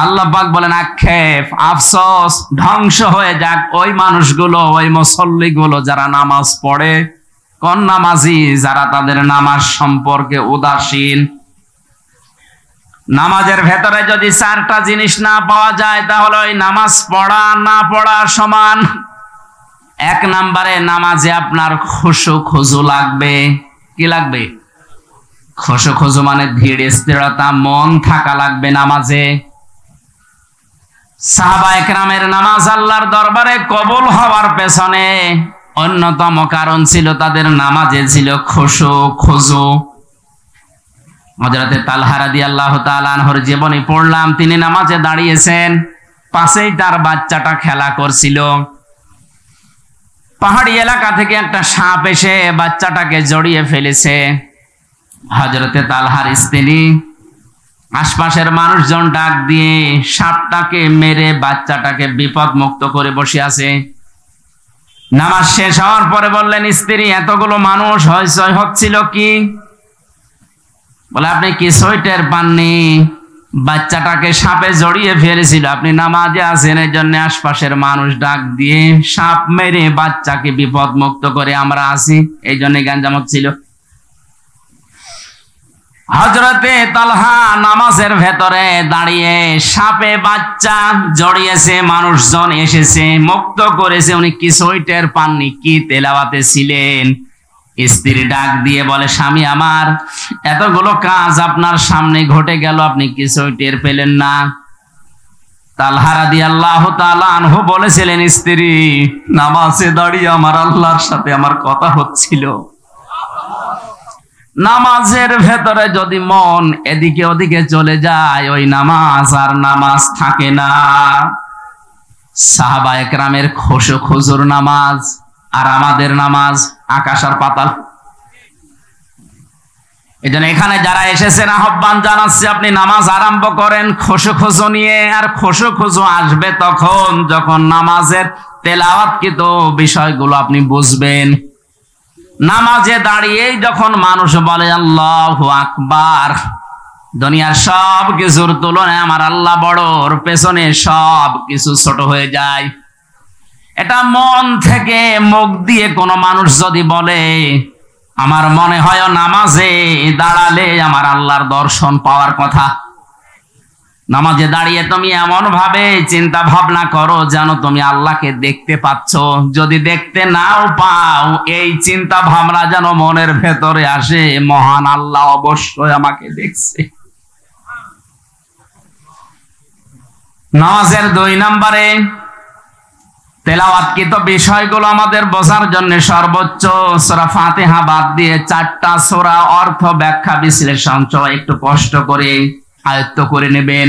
আল্লাহ পাক বলেন, আক্ষেপ, আফসোস, ধ্বংস হয়ে যাক ওই মানুষগুলো, ওই মুসল্লিগুলো যারা নামাজ পড়ে। কোন নামাজি? যারা তাদের নামাজ সম্পর্কে উদাসীন। নামাজের ভেতরে যদি 4টা জিনিস না পাওয়া যায় তাহলে ওই নামাজ পড়া না পড়া সমান। 1 নম্বরে নামাজে আপনার খুশু খুজু লাগবে। কি লাগবে? খুশু খুজু মানে ধীর স্থিরতা, মন থাকা লাগবে নামাজে। সাহাবায়ে কেরামের নামাজ আল্লাহর দরবারে কবুল হওয়ার পেছনে অন্যতম কারণ ছিল তাদের নামাজে ছিল খুশু খুজু। হযরতে তালহা রাদিয়াল্লাহু তাআলা আনহুর জীবনী পড়লাম, তিনি নামাজে দাঁড়িয়েছেন, পাশেই তার বাচ্চাটা খেলা করছিল। পাহাড়ি এলাকা থেকে একটা সাপ এসে বাচ্চাটাকে জড়িয়ে ফেলেছে। হযরতে তালহার স্ত্রী আশপাশের মানুষজন ডাক দিয়ে সাপটাকে মেরে বাচ্চাটাকে বিপদ মুক্ত করে বসে আছে। নামাজ শেষ হওয়ার পরে বললেন, স্ত্রী এতগুলো মানুষ হইচই হচ্ছিল কি? বলে, আপনি কি সোয়েটার পাননি? বাচ্চাটাকে সাপে জড়িয়ে ফেলেছিল, আপনি নামাজে আছেন, এই জন্য আশপাশের মানুষ ডাক দিয়ে সাপ মেরে বাচ্চাকে বিপদ মুক্ত করে আমরা আছি, এই জন্য গ্যাঞ্জাম হচ্ছিল। হযরতে তালহা নামাজের ভেতরে দাঁড়িয়ে সাপে বাচ্চা জড়িয়েছে, মানুষজন এসেছে মুক্ত করেছে, উনি কি সোয়েটার পাননি? কি তেলাওয়াতে ছিলেন? স্ত্রী ডাক দিয়ে বলে, স্বামী আমার, এতগুলো কাজ আপনার সামনে ঘটে গেল, আপনি কিছুই টের পেলেন না? তালহা রাদিয়াল্লাহু তাআলা আনহু বলেছিলেন, স্ত্রী নামাজে দাঁড়িয়ে আমার আল্লাহর সাথে আমার কথা হচ্ছিল। নামাজের ভেতরে যদি মন এদিকে ওদিকে চলে যায়, ওই নামাজ আর নামাজ থাকে না। সাহাবায়ে কেরামের খুশু খুজুর নামাজ আর আমাদের নামাজ আকাশ আর পাতাল। এজন্য এখানে যারা এসেছেন আহ্বান জানাচ্ছি, আপনি নামাজ আরম্ভ করেন খুশু খুজু নিয়ে। আর খুশু খুজু আসবে তখন যখন নামাজের তেলাওয়াতকৃত বিষয়গুলো আপনি বুঝবেন। নামাজে দাঁড়িয়েই যখন মানুষ বলে আল্লাহু আকবার, দুনিয়ার সব কিছুর তুলনায় আমার আল্লাহ বড়, ওর পেছনে সব কিছু ছোট হয়ে যায়। এটা মন থেকে মুখ দিয়ে কোনো মানুষ যদি বলে, আমার মনে হয় নামাজে দাঁড়ালে আমার আল্লাহর দর্শন পাওয়ার কথা। নামাজে দাঁড়িয়ে তুমি এমন ভাবে চিন্তা ভাবনা করো যেন তুমি আল্লাহকে দেখতে পাচ্ছ। যদি দেখতে নাও পাও, এই চিন্তা ভাবনা যেন মনের ভেতরে আসে, মহান আল্লাহ অবশ্যই আমাকে দেখছে। নামাজের 2 নম্বরে তেলাওয়াতকৃত বিষয়গুলো আমাদের বোঝার জন্য সর্বোচ্চ সূরা ফাতিহা বাদ দিয়ে 4টা সূরা অর্থ ব্যাখ্যা বিশ্লেষণ একটু কষ্ট করে আয়ত্ত করে নেবেন।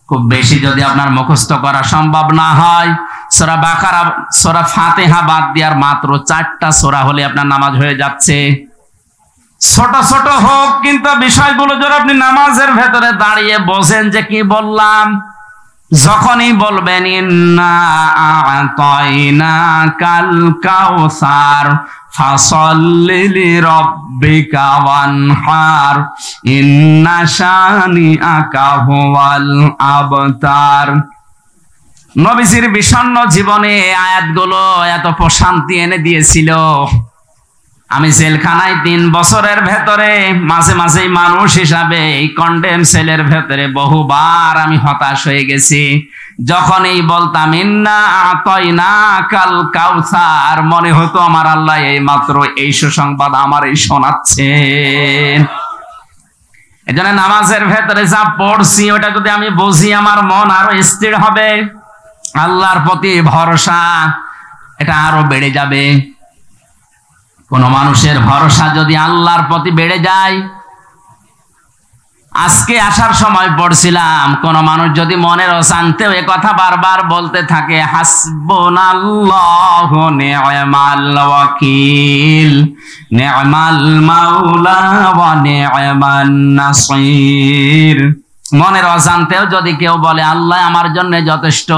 খুব বেশি যদি আপনার মুখস্থ করা সম্ভব না হয়, সূরা বাকারা সূরা ফাতিহা বাদ দিয়ে মাত্র 4টা সূরা হলে আপনার নামাজ হয়ে যাচ্ছে। ছোট ছোট হোক, কিন্তু বিষয়গুলো যদি আপনি নামাজের ভেতরে দাঁড়িয়ে বোঝেন যে কি বললাম, যখনই বলবেন ইন্না আ'তাইনাকাল কাউসার ফাসাল্লি লিরাব্বিকা ওয়ানহার ইন্না শানিআকা হুয়াল আবতার। নবীজির বিষণ্ণ জীবনে আয়াতগুলো এত প্রশান্তি এনে দিয়েছিল। আমি জেলখানায় 3 বছরের ভেতরে মাঝে মাঝেই মানুষ হিসাবে এই কন্ডেম সেলের ভেতরে বহুবার আমি হতাশ হয়ে গেছি। যখনই বলতাম ইন্না আ'তাইনাকাল কাউসার, মনে হতো আমার আল্লাহ এই মাত্র এই সুসংবাদ আমার এই শোনাচ্ছেন। এজন্য নামাজের ভেতরে যা পড়ছি ওটা যদি আমি বুঝি, আমার মন আরো স্থির হবে, আল্লাহর প্রতি ভরসা এটা আরো বেড়ে যাবে। কোন মানুষের ভরসা যদি আল্লাহর প্রতি বেড়ে যায়, আজকে আসার সময় পড়ছিলাম, কোন মানুষ যদি মনের অশান্তিও এ কথা বারবার বলতে থাকে, হাসবুনাল্লাহু নি'মাল ওয়াকিল নি'মাল মাওলা ওয়া নি'মান নাসির। মনের অজান্তেও যদি কেউ বলে আল্লাহ আমার জন্য যথেষ্ট,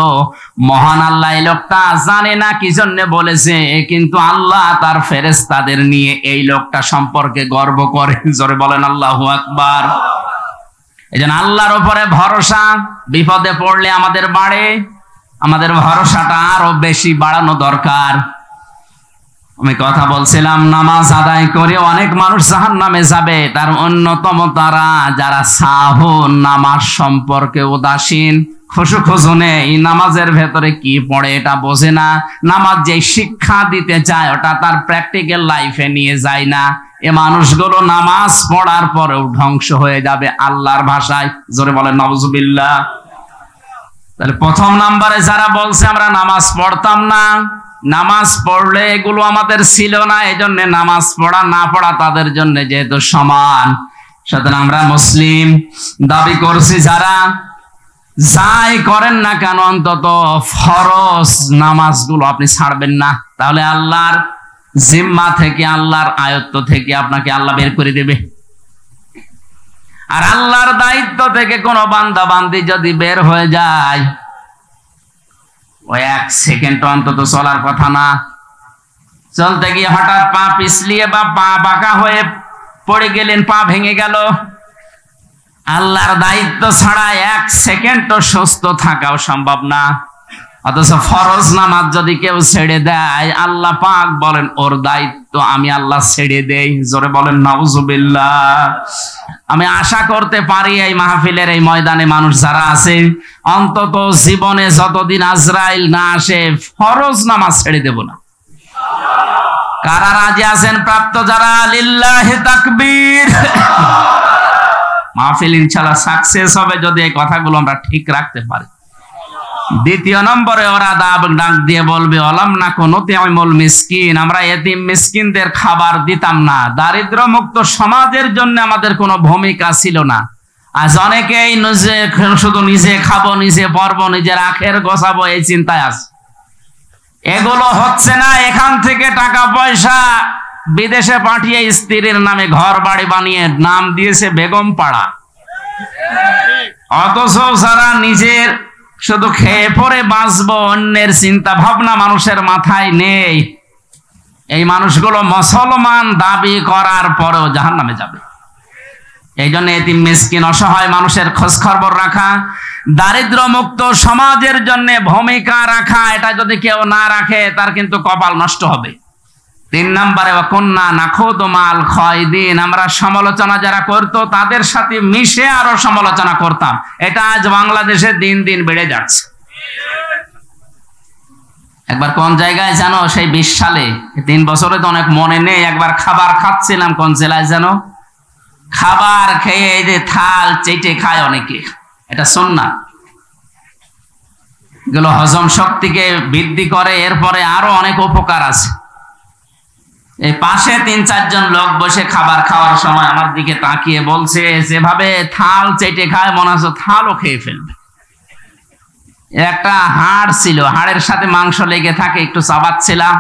মহান আল্লাহ এই লোকটা জানে না কি জন্য বলেছে, কিন্তু আল্লাহ তার ফেরেশতাদের নিয়ে এই লোকটা সম্পর্কে গর্ব করে। জোরে বলেন আল্লাহু আকবার। এজন্য আল্লাহর উপরে ভরসা বিপদে পড়লে আমাদের বাড়ে, আমাদের ভরসাটা আরো বেশি বাড়ানো দরকার। আমি কথা বলছিলাম, নামাজ আদায় করে অনেক মানুষ জাহান্নামে যাবে। তার অন্যতম তারা যারা সাহুন, নামাজ সম্পর্কে উদাসীন, খুশু খুজু নেই, নামাজের ভেতরে কি পড়ে এটা বোঝে না, নামাজ যে শিক্ষা দিতে চায় ওটা তার প্র্যাকটিক্যাল লাইফে নিয়ে যায় না। এ মানুষগুলো নামাজ পড়ার পরেও ধ্বংস হয়ে যাবে আল্লাহর ভাষায়। জোরে বলেন নাউজুবিল্লাহ। তাহলে 1ম নম্বরে যারা বলছে আমরা নামাজ পড়তাম না, নামাজ পড়লে এগুলো আমাদের ছিল না, এজন্য নামাজ পড়া না পড়া তাদের জন্য যেহেতু সমান, সুতরাং আমরা মুসলিম দাবি করছি, যারা যাই করেন না কেন অন্তত ফরজ নামাজগুলো আপনি ছাড়বেন না। তাহলে আল্লাহর জিম্মা থেকে, আল্লাহর আয়ত্ত থেকে আপনাকে আল্লাহ বের করে দেবে। আর আল্লাহর দায়িত্ব থেকে কোনো বান্দা বান্দি যদি বের হয়ে যায়, ওই 1 সেকেন্ড অন্তত চলার কথা না। চলতে গিয়ে হঠাৎ পা পিছলিয়ে বা পা বাঁকা হয়ে পড়ে গেলেন, পা ভেঙে গেল, আল্লাহর দায়িত্ব ছাড়া 1 সেকেন্ড সুস্থ থাকাও সম্ভব না। অথচ ফরজ নামাজ যদি কেউ ছেড়ে দেয়, আল্লাহ পাক বলেন ওর দায়িত্ব আমি আল্লাহ ছেড়ে দেই। জোরে বলেন নাউজুবিল্লাহ। আমি আশা করতে পারি এই মাহফিলের এই ময়দানে মানুষ যারা আছে, অন্তত জীবনে যতদিন আজরাইল না আসে ফরজ নামাজ ছেড়ে দেব না। কারা রাজি আছেন প্রাপ্ত যারা? লিল্লাহি তাকবীর। মাহফিল ইনশাআল্লাহ সাকসেস হবে যদি এই কথাগুলো আমরা ঠিক রাখতে পারি। দ্বিতীয় নম্বরে ওরা ডাক দিয়ে বলবে অলাম নাকুন নুতিমুল মিসকিন, আমরা এতিম মিসকিনদের খাবার দিতাম না। দারিদ্র মুক্ত সমাজের জন্য আমাদের কোনো ভূমিকা ছিল না। আজ অনেকেই শুধু নিজে খাবো, নিজে পরবো, নিজের আখের গোছাবো, এই চিন্তায় আছে। এগুলো হচ্ছে না। এখান থেকে টাকা পয়সা বিদেশে পাঠিয়ে স্ত্রীর নামে ঘর বাড়ি বানিয়ে নাম দিয়েছে বেগম পাড়া। অথচ যারা নিজের শুধু খেয়ে পরে বাঁচবো, অন্যের চিন্তা ভাবনা মানুষের মাথায় নেই, এই মানুষগুলো মুসলমান দাবি করার পরেও জাহান্নামে যাবে। এই জন্য এতিম মিসকিন অসহায় মানুষের খোঁজ খবর রাখা, দারিদ্র মুক্ত সমাজের জন্য ভূমিকা রাখা, এটা যদি কেউ না রাখে তার কিন্তু কপাল নষ্ট হবে। 3 নম্বরে ওয়াকুন্না নাখুদু মাল খায়দিন, আমরা সমালোচনা যারা করতো তাদের সাথে মিশে আরো সমালোচনা করতাম। এটা আজ বাংলাদেশে দিন দিন বেড়ে যাচ্ছে। একবার কোন জায়গায় জানো, সেই 20 সালে, 3 বছরে তো অনেক মনে নেই, একবার খাবার খাচ্ছিলাম কোন জেলায় জানো, খাবার খেয়ে এই যে থাল চেটে খায় অনেকে, এটা সুন্নাত। এগুলো হজম শক্তিকে বৃদ্ধি করে, এরপরে আরো অনেক উপকার আছে। এই পাশে 3-4 জন লোক বসে খাবার খাওয়ার সময় আমার দিকে তাকিয়ে বলছে, যেভাবে থাল চেটে খায় মনে হচ্ছে থালও খেয়ে ফেলবে। একটা হাড় ছিল, হাড়ের সাথে মাংস লেগে থাকে, একটু চাবাচ্ছিলাম।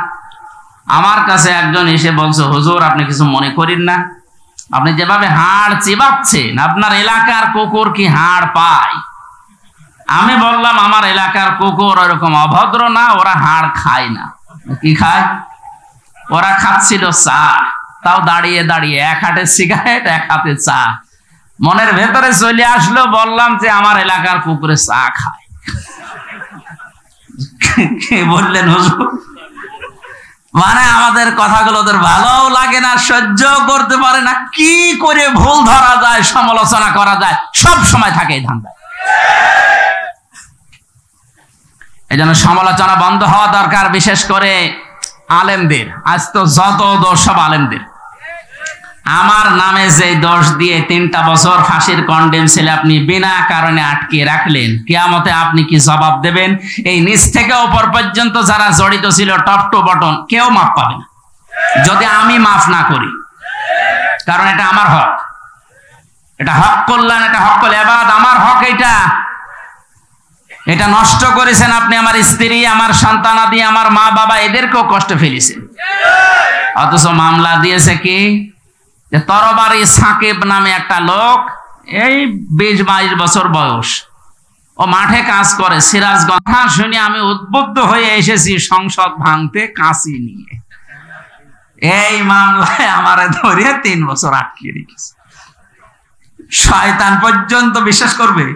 আমার কাছে একজন এসে বলছে, হুজুর আপনি কিছু মনে করেন না, আপনি যেভাবে হাড় চিবাচ্ছেন, আপনার এলাকার কুকুর কি হাড় পায়? আমি বললাম, আমার এলাকার কুকুর ওরকম অভদ্র না, ওরা হাড় খায় না। কি খায়? ওরা খাচ্ছিল চা, তাও দাঁড়িয়ে দাঁড়িয়ে, এক হাতে সিগারেট এক হাতে চা। মনের ভেতরে চলে আসলো, বললাম যে আমার এলাকার কুকুরে চা খায়। বললেন হুজুর, মানে আমাদের কথাগুলো ওদের ভালোও লাগে না, সহ্য করতে পারে না, কি করে ভুল ধরা যায়, সমালোচনা করা যায়, সব সময় থাকে এই ধান্দায়। এই জন্য সমালোচনা বন্ধ হওয়া দরকার, বিশেষ করে আলেমদের। আজ তো যত দোষ সব আলেমদের। আমার নামে যে দোষ দিয়ে 3টা বছর ফাঁসির কন্ডেম ছেলে আপনি বিনা কারণে আটকে রাখলেন, কিয়ামতে আপনি কি জবাব দেবেন? এই নিচ থেকে উপর পর্যন্ত যারা জড়িত ছিল, টপ টু বটন, কেউ মাফ পাবে না যদি আমি মাফ না করি। কারণ এটা আমার হক, এটা হক কল্যাণ, এটা হক কল ইবাদ, আমার হক। এটা নষ্ট করেছেন আপনি, আমার স্ত্রী, আমার সন্তানাদি, আমার মা বাবা, এদেরকেও কষ্ট ফেলেছেন। অথচ মামলা দিয়েছে কি, যে তরবারি সাকিব নামে একটা লোক, এই 20-22 বছর বয়স, ও মাঠে কাজ করে সিরাজগঞ্জ। কথা শুনে আমি উদ্বুদ্ধ হয়ে এসেছি সংসদ ভাঙতে কাঁচি নিয়ে। এই মামলায় আমারে ধরে 3 বছর আটকে রেখেছে। শয়তান পর্যন্ত বিশ্বাস করবে,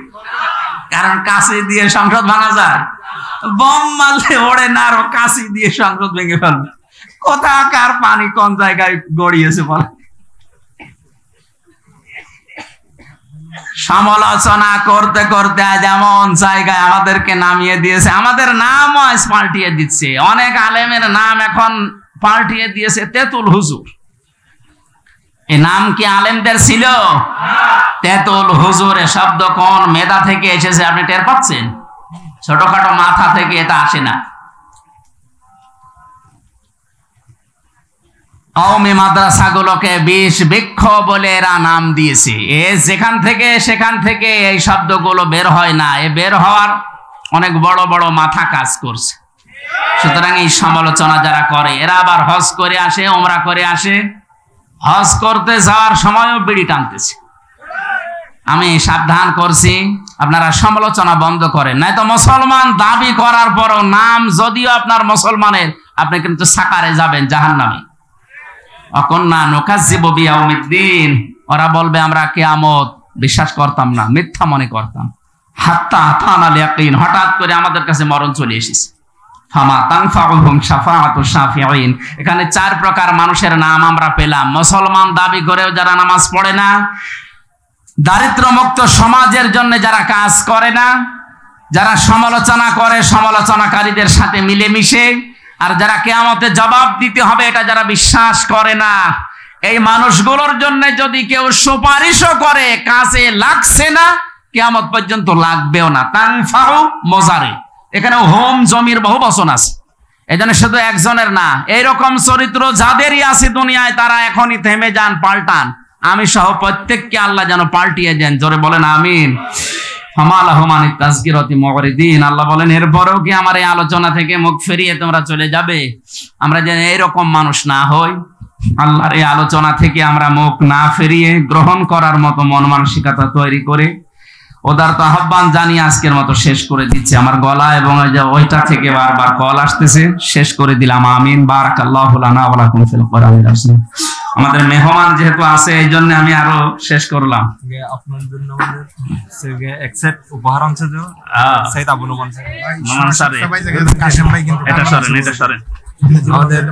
কারণ কাঁচি দিয়ে সংসদ ভাঙা যায়? বম মারলে ওড়ে না, আরো কাঁচি দিয়ে সংসদ ভেঙে ফেলবে। কোথাকার পানি কোন জায়গায় গড়িয়েছে বলে। সমালোচনা করতে করতে যেমন জায়গায় আমাদেরকে নামিয়ে দিয়েছে, আমাদের নামও আজ পাল্টিয়ে দিচ্ছে। অনেক আলেমের নাম এখন পাল্টিয়ে দিয়েছে তেতুল হুজুর। এই নাম কি আলেমদের ছিল? তেতুল হুজুর এ শব্দ কোন মেধা থেকে এসেছে আপনি টের পাচ্ছেন? ছোটখাটো মাথা থেকে এটা আসে না। কওমি মাদ্রাসাগুলোকে বিষ বৃক্ষ বলে এরা নাম দিয়েছে। যেখান থেকে সেখান থেকে এই শব্দগুলো বের হয় না, এ বের হওয়ার অনেক বড় বড় মাথা কাজ করছে। সুতরাং এই সমালোচনা যারা করে, এরা আবার হজ করে আসে, ওমরা করে আসে, হজ করতে যাওয়ার সময়ও বিড়ি টানতেছে। আমি সাবধান করছি, আপনারা সমালোচনা বন্ধ করেন, নয়তো মুসলমান দাবি করার পরও নাম যদিও আপনার মুসলমানের, আপনি কিন্তু সাকারে যাবেন জাহান্নামে। অকন্না নুকাজ্জিবু বিয়াউমিদ্দিন, ওরা বলবে আমরা কিয়ামত বিশ্বাস করতাম না, মিথ্যা মনে করতাম। হাত্তা আতানাল ইয়াকিন, হঠাৎ করে আমাদের কাছে মরণ চলে এসেছে। ফামা তানফাউহুম শাফাআতুশ শাফিঈন। এখানে 4 প্রকার মানুষের নাম আমরা পেলাম। মুসলমান দাবি করেও যারা নামাজ পড়ে না, দারিদ্র্যমুক্ত সমাজের জন্য যারা কাজ করে না, যারা সমালোচনা করে সমালোচনাকারীদের সাথে মিলেমিশে, আর যারা কিয়ামতে জবাব দিতে হবে এটা যারা বিশ্বাস করে না, এই মানুষগুলোর জন্য যদি কেউ সুপারিশও করে কাজে লাগছে না, কিয়ামত পর্যন্ত লাগবেও না। তানফাউ মোজারে, এখানে হোম জমির বহু বচন আছে, এই জন্য শুধু একজনের না, এইরকম চরিত্র যাদেরই আছে দুনিয়ায় তারা এখনই থেমে যান, পাল্টান। আমি সহ প্রত্যেককে আল্লাহ যেন পাল্টিয়ে দেন, জোরে বলেন আমিন। আল্লাহ বলেন এরপরেও কি আমার এই আলোচনা থেকে মুখ ফিরিয়ে তোমরা চলে যাবে? আমরা যেন এইরকম মানুষ না হই, আল্লাহর এই আলোচনা থেকে আমরা মুখ না ফিরিয়ে গ্রহণ করার মতো মন মানসিকতা তৈরি করে ওদার তো আহ্বান জানিয়ে আজকের মতো শেষ করে দিচ্ছি। আমার গলা এবং ওইটা থেকে বারবার কল আসতেছে, শেষ করে দিলাম। আমিন। বারাকাল্লাহু লানা ওয়া লাকুম ফিল কোরআনিল আযীম। আমাদের মেহমান যেহেতু আছে এই জন্য আমি আরো শেষ করলাম। আপনার জন্য আমাদের এক্সেপ্ট উপহার আনছে যে সাইদ আবু নোমান স্যার, নোমান স্যার, কাশেম ভাই কিন্তু এটা সরেন, এটা সরেন। আমাদের